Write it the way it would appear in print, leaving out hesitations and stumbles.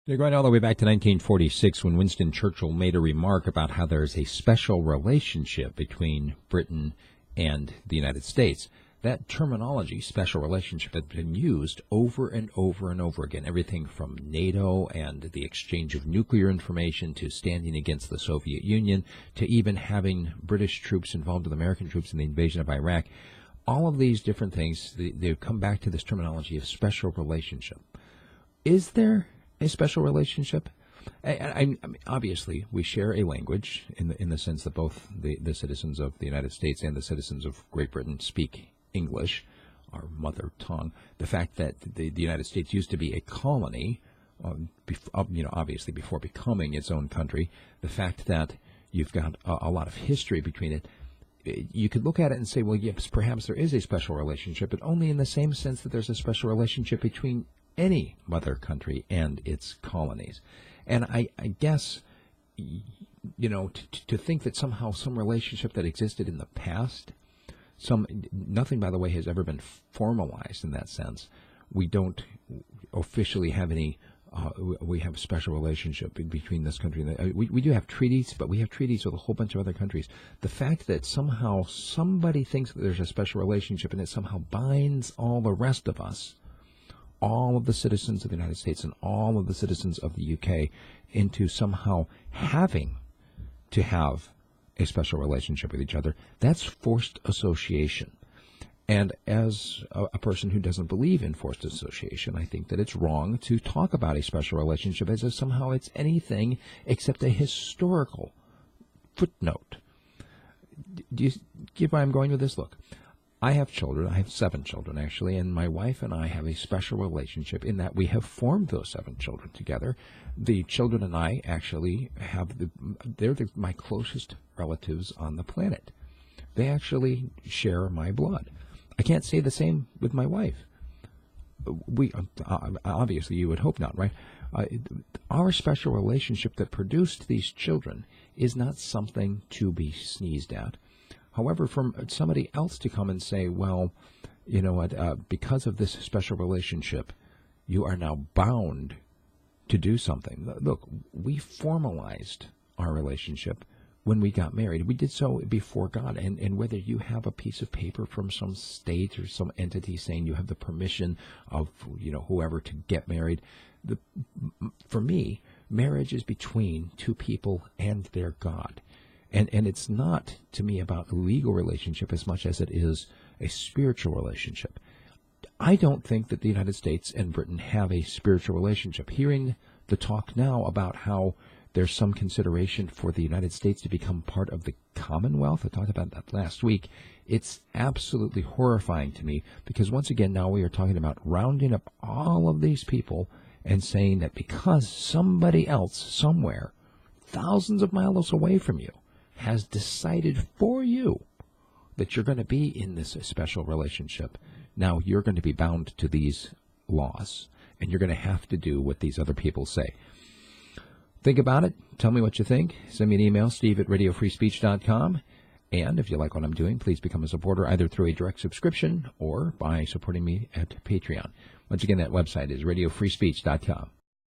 They're going all the way back to 1946 when Winston Churchill made a remark about how there's a special relationship between Britain and the United States. That terminology, special relationship, has been used over and over and over again. Everything from NATO and the exchange of nuclear information to standing against the Soviet Union to even having British troops involved with American troops in the invasion of Iraq. All of these different things, they come back to this terminology of special relationship. Is there a special relationship? I mean, obviously, we share a language in the sense that both the citizens of the United States and the citizens of Great Britain speak English, our mother tongue. The fact that the United States used to be a colony, obviously before becoming its own country, the fact that you've got a lot of history between it, you could look at it and say, well, yes, perhaps there is a special relationship, but only in the same sense that there's a special relationship between any mother country and its colonies. And I guess, to think that somehow some relationship that existed in the past, nothing, by the way, has ever been formalized in that sense. We don't officially have any, we have a special relationship between this country and we do have treaties, but we have treaties with a whole bunch of other countries. The fact that somehow somebody thinks that there's a special relationship and it somehow binds all the rest of us, all of the citizens of the United States and all of the citizens of the UK, into somehow having to have a special relationship with each other, that's forced association. And as a person who doesn't believe in forced association, I think that it's wrong to talk about a special relationship as if somehow it's anything except a historical footnote. Do you get where I'm going with this? Look, I have children. I have 7 children, actually, and my wife and I have a special relationship in that we have formed those 7 children together. The children and I actually they're my closest relatives on the planet. They actually share my blood. I can't say the same with my wife. We obviously, you would hope not, right? Our special relationship that produced these children is not something to be sneezed at. However, from somebody else to come and say, well, you know what, because of this special relationship, you are now bound to do something. Look, we formalized our relationship when we got married. We did so before God. And whether you have a piece of paper from some state or some entity saying you have the permission of, whoever to get married, for me, marriage is between 2 people and their God. And it's not, to me, about a legal relationship as much as it is a spiritual relationship. I don't think that the United States and Britain have a spiritual relationship. Hearing the talk now about how there's some consideration for the United States to become part of the Commonwealth, I talked about that last week, it's absolutely horrifying to me because, once again, now we are talking about rounding up all of these people and saying that because somebody else somewhere, thousands of miles away from you, has decided for you that you're going to be in this special relationship, now you're going to be bound to these laws, and you're going to have to do what these other people say. Think about it. Tell me what you think. Send me an email, steve@radiofreespeech.com. And if you like what I'm doing, please become a supporter either through a direct subscription or by supporting me at Patreon. Once again, that website is radiofreespeech.com.